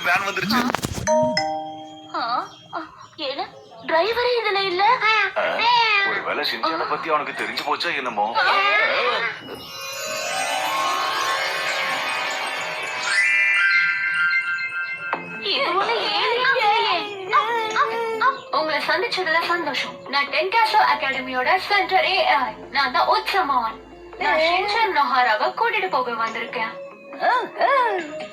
Van வந்துருச்சு. ஏன்னா டிரைவரே இதுல இல்ல. ஒருவேளை ஷின்சானை பத்தி அவனுக்கு தெரிஞ்சு போச்சா என்னமோ. உங்களை சந்திச்சதுல சந்தோஷம். நான் டென்காசோ அகாடமியோட சென்டர் ஏஐ. நான் தான் உத்சமான். நான் ஷின்சான் நோஹாராவை கூட்டிட்டு போக வந்திருக்கேன்.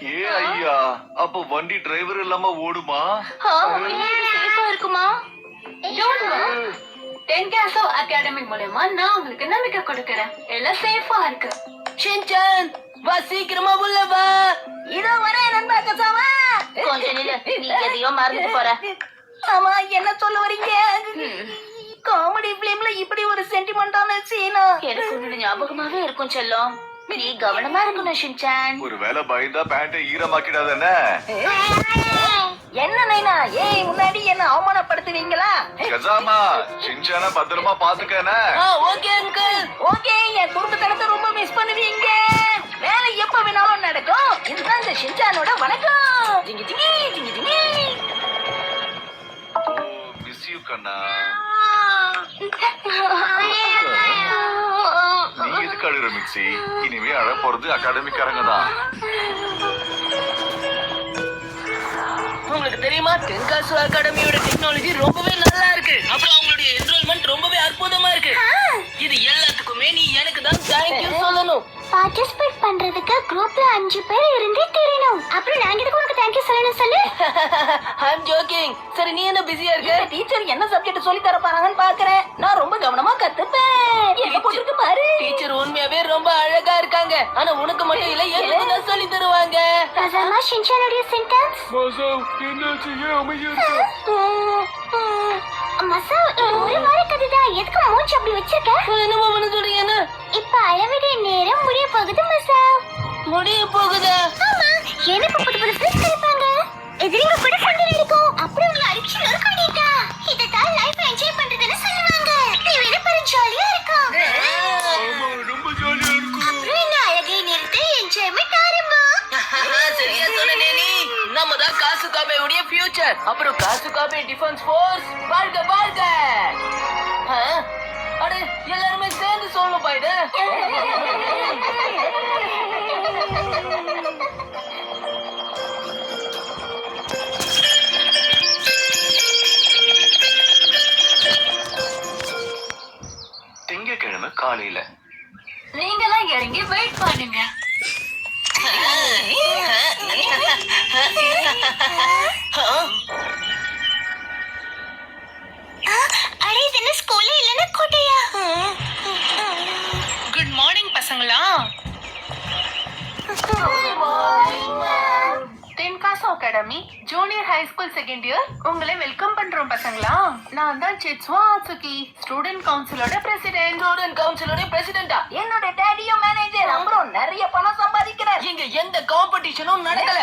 ஏ ஐயா, அப்ப வண்டி டிரைவர் இல்லாம ஓடுமா? சேஃபா இருக்குமா? டென்காசோ அகாடமி மூலமா நான் உங்களுக்கு நம்பிக்கை கொடுக்கறேன். எல்லாம் சேஃபா இருக்கு. ஷின்சான் வா, சீக்கிரமா உள்ள வா. இதோ வரேன் நண்பா கசாமா. கொஞ்சம் நில்லு, நீ எதையோ மறந்து போற. ஆமா, என்ன சொல்ல வரீங்க? காமெடி பிலிம்ல இப்படி ஒரு சென்டிமெண்டான சீனா எனக்கு உன்னோட ஞாபகமாவே இருக்கும் செல்லம். நீ கவனமா இருக்கணும் ஷின்சான். ஒருவேளை பயந்தா பேண்ட ஈரமாக்கிடாத. என்ன நைனா, ஏய் முன்னாடி என்ன அவமானப்படுத்துவீங்களா? கசாமா, ஷின்சானை பத்திரமா பாத்துக்கனே. Okay uncle. ஓகே, என் குடும்பத்தனத்தை ரொம்ப மிஸ் பண்ணுவீங்க. வேலை எப்ப வேணாலும் நடக்கும். இதுதான் இந்த ஷின்சானோட வணக்கம். ஜிங்கி ஜிங்கி ஜிங்கி ஜிங்கி. மிஸ் யூ கண்ணா. நீ எதுக்கு அழுற மிக்ஸி? இனிமே அழ போறது அகாடமிக்காரங்க தான். உங்களுக்கு தெரியுமா, டென்காசோ அகாடமியோட டெக்னாலஜி ரொம்பவே நல்லா இருக்கு. அப்புறம் அவங்களுடைய என்ரோல்மெண்ட் ரொம்பவே அற்புதமா இருக்கு. இது எல்லாத்துக்குமே நீ எனக்கு தான் தேங்க்யூ சொல்லணும். பார்ட்டிசிபேட் பண்றதுக்கு குரூப்ல 5 பேர் இருந்தே தெரியணும். அப்புறம் நாங்க எதுக்கு உனக்கு தேங்க்யூ சொல்லணும் சொல்லு. ஐ அம் ஜோக்கிங். சரி, நீ என்ன பிஸியா இருக்க? டீச்சர் என்ன சப்ஜெக்ட் சொல்லி தர போறாங்கன்னு பாக்குறேன். நான் ரொம்ப கவனமா கத்துப்பேன். என்ன போட்டுருக்கு பாரு. டீச்சர் உண்மையாவே ரொம்ப அழகா இருக்காங்க. ஆனா உனக்கு மட்டும் இல்ல, எனக்கு தான் சொல்லி தருவாங்க. கசாமா, ஷின்சானுடைய சென்டென்ஸ். என்னாச்சு? ஏன் அமைதியா இருக்க? மசா, இது ஒரு வார கதைதான். எதுக்கு மூஞ்சி அப்படி வச்சிருக்க? என்னமா பண்ண சொல்றீங்க? இப்ப அளவிட நேரம் முடிய போகுது மசா. முடிய போகுதா? ஆமா, எனக்கு புது புது ஃப்ரெண்ட்ஸ் கிடைப்பாங்க. எதிரிங்க கூட சண்டை நடக்கும். அப்புறம் உங்களை அடிச்சு நொறுக்கிட்டா. இதைத்தான் லைஃப் என்ஜாய் பண்றதுன்னு சொல்லுவாங்க. நீ வேற பாரு, ஜாலியா இருக்கும். ரொம்ப ஜாலியா இருக்கும். அப்புறம் என்ன அழகை நிறுத்த என்ஜாய்மெண்ட் ஆரம்பம். சரியா சொன்னே நீ. நம்ம தான் காசுகாபேவுடைய ஃபியூச்சர். அப்புறம் காசுகாபே டிஃபென்ஸ் ஃபோர்ஸ் வாழ்க வாழ்க. அடே, எல்லாரும் சேர்ந்து சொல்லணும் பாய்டு. திங்கட்கிழமை காலையில நீங்களாம் இறங்கி வெயிட் பண்ணுங்க. அடே, இது என்ன ஸ்கூல்ல இல்லன்னா கோட்டையா? குட் மார்னிங் பசங்களா. தென்காசோ academy junior high school second year உங்களை வெல்கம் பண்றோம் பசங்களா. நான் தான் சிட்ஸ்வா ஆட்சுகி, ஸ்டூடெண்ட் கவுன்சிலோட பிரசிடென்ட். ஸ்டூடெண்ட் கவுன்சிலோட பிரசிடென்ட்டா? என்னோட டாடியும் மேனேஜர். அப்புறம் நிறைய பணம் சம்பாதிக்கிறார். இங்க எந்த காம்படிஷனும் நடக்கல.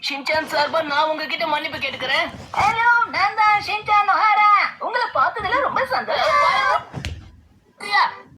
ஷின்சான் சார்பா நான் உங்ககிட்ட மன்னிப்பு கேட்டுக்கிறேன். ஹலோ, நான் தான் ஷின்சான் நோஹாரா. உங்களை பார்த்ததுல ரொம்ப சந்தோஷம்.